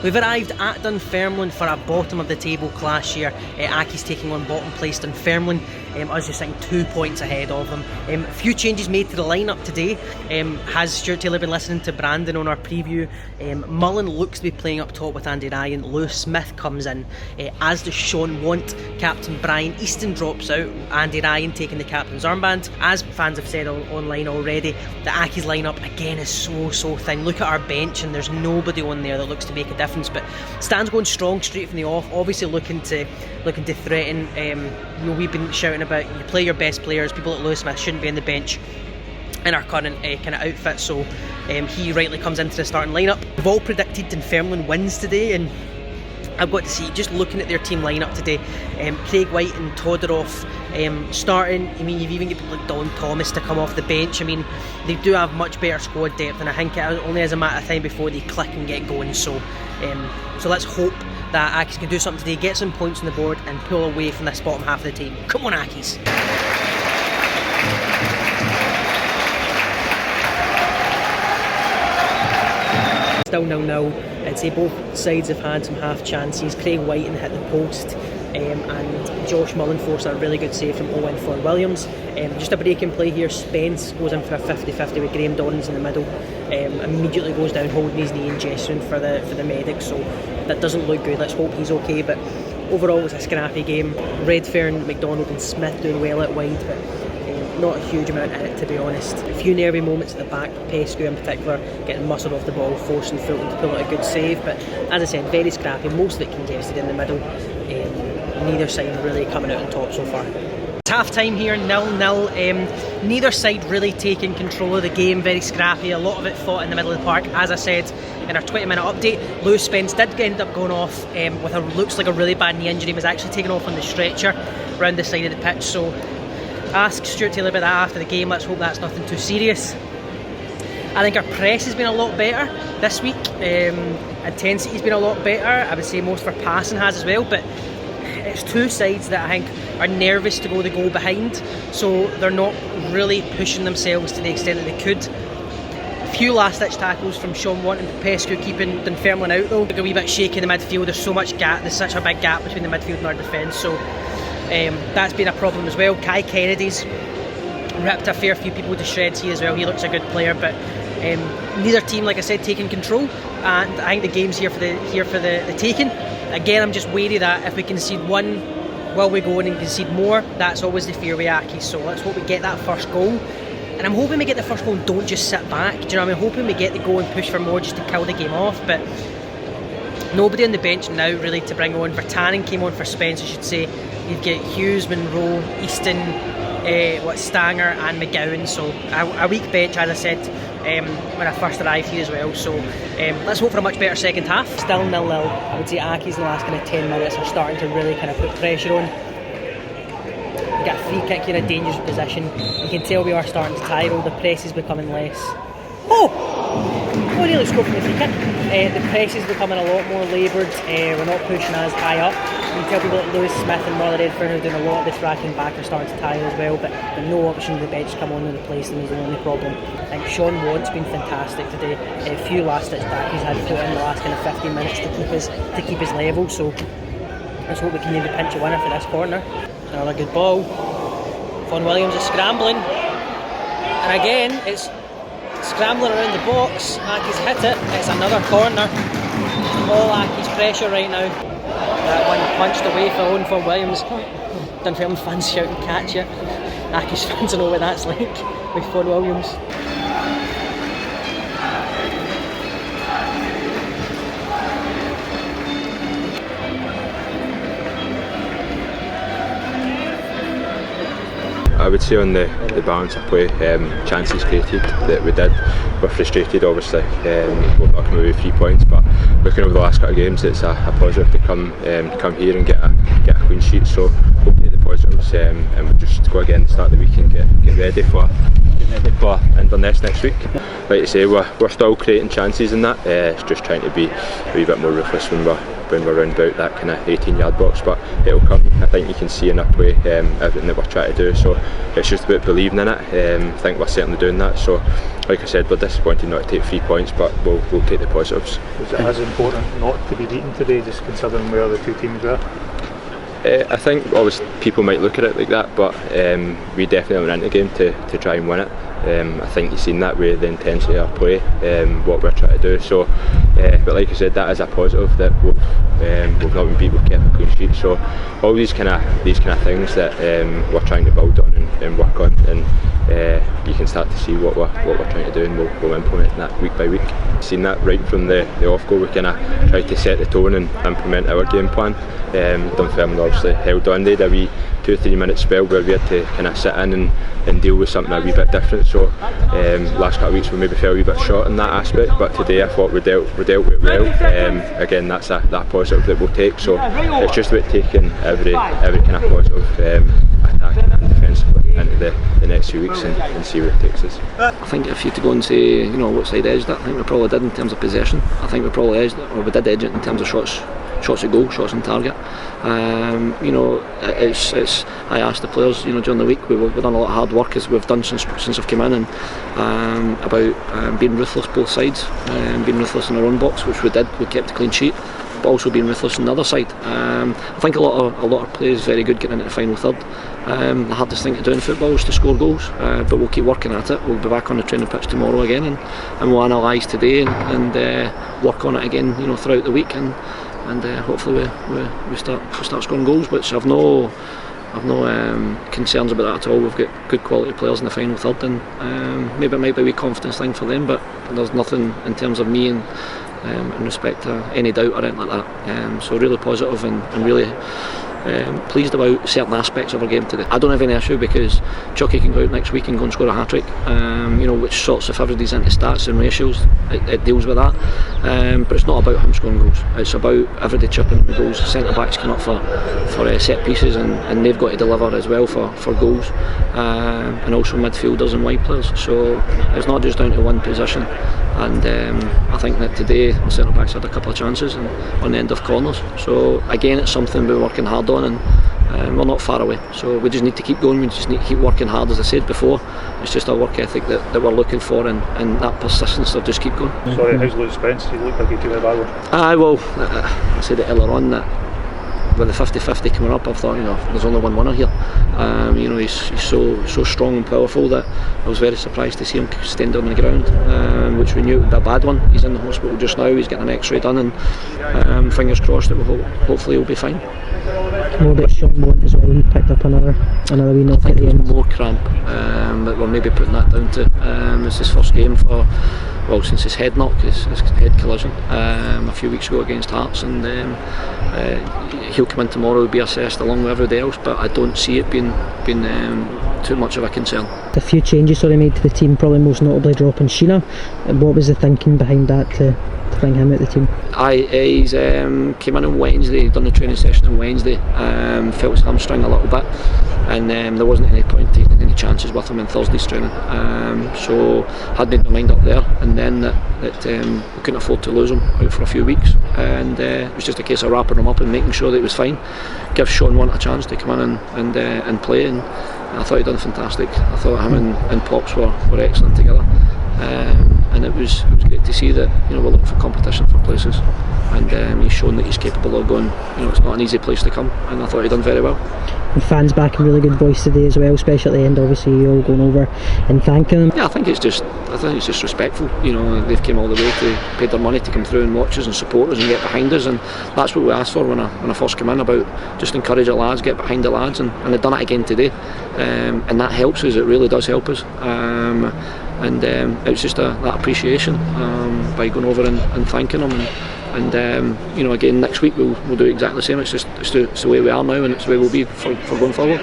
We've arrived at Dunfermline for a bottom of the table clash here. Accies taking on bottom place Dunfermline. Us just sitting 2 points ahead of them. A few changes made to the lineup today. Has Stuart Taylor been listening to Brandon on our preview? Mullen looks to be playing up top with Andy Ryan. Lewis Smith comes in, as does Sean Want. Captain Brian Easton drops out. Andy Ryan taking the captain's armband. As fans have said online already, the Accies lineup again is so thin. Look at our bench and there's nobody on there that looks to make a difference. But Stan's going strong straight from the off. Obviously looking to threaten. We've been shouting about you play your best players. People like Lewis Smith shouldn't be in the bench in our current kind of outfit, so he rightly comes into the starting lineup. We've all predicted Dunfermline wins today, and I've got to see, just looking at their team lineup today, Craig White and Todorov starting. I mean, you've even got people like Don Thomas to come off the bench. I mean, they do have much better squad depth, and I think it only is a matter of time before they click and get going. So let's hope that Accies can do something today, get some points on the board and pull away from this bottom half of the team. Come on, Accies! Still 0-0. I'd say both sides have had some half chances. Craig Whiten hit the post, and Josh Mullen forced a really good save from Owen Fon Williams. Just a break in play here. Spence goes in for a 50-50 with Graham Donnins in the middle. Immediately goes down holding his knee and gesturing for the medic, so that doesn't look good. Let's hope he's okay. But overall it was a scrappy game. Redfern, McDonald and Smith doing well at wide, but not a huge amount in it, to be honest. A few nervy moments at the back, Pescu in particular getting muscled off the ball, forcing Fulton to pull out a good save. But as I said, very scrappy, most of it congested in the middle. Neither side really coming out on top so far. It's half time here, 0-0. Neither side really taking control of the game, very scrappy, a lot of it fought in the middle of the park. As I said in our 20-minute update, Lewis Spence did end up going off with looks like a really bad knee injury. He was actually taken off on the stretcher around the side of the pitch, so ask Stuart Taylor about that after the game. Let's hope that's nothing too serious. I think our press has been a lot better this week. Intensity's been a lot better. I would say most of our passing has as well, but it's two sides that I think are nervous to go the goal behind, so they're not really pushing themselves to the extent that they could. A few last-ditch tackles from Sean Want and Pescu keeping Dunfermline out though. A wee bit shaky in the midfield. There's so much gap. There's such a big gap between the midfield and our defence, so that's been a problem as well. Kai Kennedy's ripped a fair few people to shreds here as well. He looks a good player, but neither team, like I said, taking control, and I think the game's here for the taking. Again, I'm just wary that if we concede one while we go in and concede more, that's always the fear with Accies. So let's hope we get that first goal, and I'm hoping we get the first goal and don't just sit back. Do you know what I mean? Hoping we get the goal and push for more just to kill the game off. But nobody on the bench now really to bring on. Vertanen came on for Spence, I should say. You've got Hughes, Monroe, Easton, Stanger and McGowan, so a weak bench, as I said when I first arrived here as well. So let's hope for a much better second half. Still 0-0. I would say Accies in the last kind of 10 minutes are starting to really kind of put pressure on. We got a free kick here in a dangerous position. You can tell we are starting to tire. The press is becoming less. Oh, nearly scored from the free kick. The press is becoming a lot more laboured. We're not pushing as high up. You can tell people like Lewis Smith and Marlon Redfern who are doing a lot of this racking back are starting to tire as well, but no option to the bench to come on and replace them is the only problem. I think Sean Want's been fantastic today. A few last ditch back he's had to put in the last kind of 15 minutes to keep his level, so let's hope we can maybe pinch a winner for this corner. Another good ball. Fon Williams is scrambling, and again it's scrambling around the box. Accies hit it. It's another corner. All Accies pressure right now. That one punched away for Owen Fon Williams. Dunfermline fans shouting catch it. Accies fans know what that's like with Fon Williams. I would say on the balance of play, chances created that we did. We're frustrated obviously, we're not coming away with 3 points, but looking over the last couple of games it's a positive to come here and get a clean sheet, so hopefully the positives and we'll just go again at the start of the week and get ready for Inverness next week. Like I say, we're still creating chances in that, it's just trying to be a wee bit more ruthless when we're when we're round about that kind of 18-yard box, but it'll come. I think you can see in our play everything that we're trying to do, so it's just about believing in it. I think we're certainly doing that, so like I said, we're disappointed not to take 3 points, but we'll take the positives. Was it as important not to be beaten today, just considering where the two teams were? I think obviously people might look at it like that, but we definitely went into the game to try and win it. I think you've seen that with the intensity of our play, what we're trying to do. So, but like I said, that is a positive that we've not been beat, we've kept a clean sheet. So all these kind of things that we're trying to build on and work on, and you can start to see what we're trying to do, and we'll implement that week by week. Seen that right from the off goal. We kind of tried to set the tone and implement our game plan. Dunfermline obviously held on. They had a wee 2-3 minute spell where we had to kind of sit in and deal with something a wee bit different. So last couple of weeks we maybe fell a wee bit short in that aspect, but today I thought we dealt with it well. Again, that's that positive that we'll take. So it's just about taking every kind of positive attack and defensively into the next few weeks and see where it takes us. I think if you had to go and say, what side edged it, I think we probably did in terms of possession. I think we probably edged it, or we did edge it in terms of shots at goal, shots on target. It's I asked the players, during the week, we've done a lot of hard work as we've done since I've come in, and about being ruthless both sides, being ruthless in our own box, which we did. We kept a clean sheet, but also being ruthless on the other side. I think a lot of play is very good getting into the final third. The hardest thing to do in football is to score goals, but we'll keep working at it. We'll be back on the training pitch tomorrow again, and we'll analyse today and work on it again, throughout the week, and hopefully we start scoring goals, which I've no concerns about that at all. We've got good quality players in the final third, and maybe it might be a wee confidence thing for them, but there's nothing in terms of me and in respect to any doubt or anything like that. So really positive and really pleased about certain aspects of our game today. I don't have any issue because Chucky can go out next week and go and score a hat-trick, which sorts if everybody's into stats and ratios, it deals with that, but it's not about him scoring goals. It's about everybody chipping in the goals. Centre backs come up for set pieces, and they've got to deliver as well for goals, and also midfielders and wide players. So it's not just down to one position, and I think that today the centre backs had a couple of chances on the end of corners. So again, it's something we're working hard on, and we're not far away, so we just need to keep going. We just need to keep working hard. As I said before, it's just a work ethic that we're looking for, and that persistence of just keep going. Sorry, how's Luke Spence? He looked like he took a bad one. I said it earlier on that with the 50-50 coming up, I thought, there's only one winner here. He's so strong and powerful that I was very surprised to see him stand on the ground, which we knew would be a bad one. He's in the hospital just now. He's getting an X-ray done, and fingers crossed that hopefully he'll be fine. What about Sean Mount as well? He picked up another wee knock at the end. More cramp, but we're maybe putting that down to it's his first game since his head knock, his head collision a few weeks ago against Hearts, and he'll come in tomorrow, be assessed along with everybody else, but I don't see it being too much of a concern. A few changes made to the team, probably most notably dropping Sheena. What was the thinking behind that to bring him out the team? He's came in on Wednesday, done the training session on Wednesday, felt his hamstring a little bit, and there wasn't any point taking any chances with him in Thursday's training, so had made my mind up there, and then that we couldn't afford to lose him out for a few weeks, and it was just a case of wrapping him up and making sure that he was fine, give Sean Mount a chance to come in and play, and I thought he'd done fantastic. I thought him and Pops were excellent together, and it was great to see that we're looking for competition for places, and he's shown that he's capable of going. It's not an easy place to come, and I thought he'd done very well. The fans back in really good voice today as well, especially at the end. Obviously, you all going over and thanking them. Yeah, I think it's just respectful. They've came all the way paid their money to come through and watch us and support us and get behind us, and that's what we asked for when I first came in, about just encourage the lads, get behind the lads, and they've done it again today, and that helps us. It really does help us. And it's just that appreciation by going over and thanking them, and again next week we'll do exactly the same. It's the way we are now, and it's the way we'll be for going forward.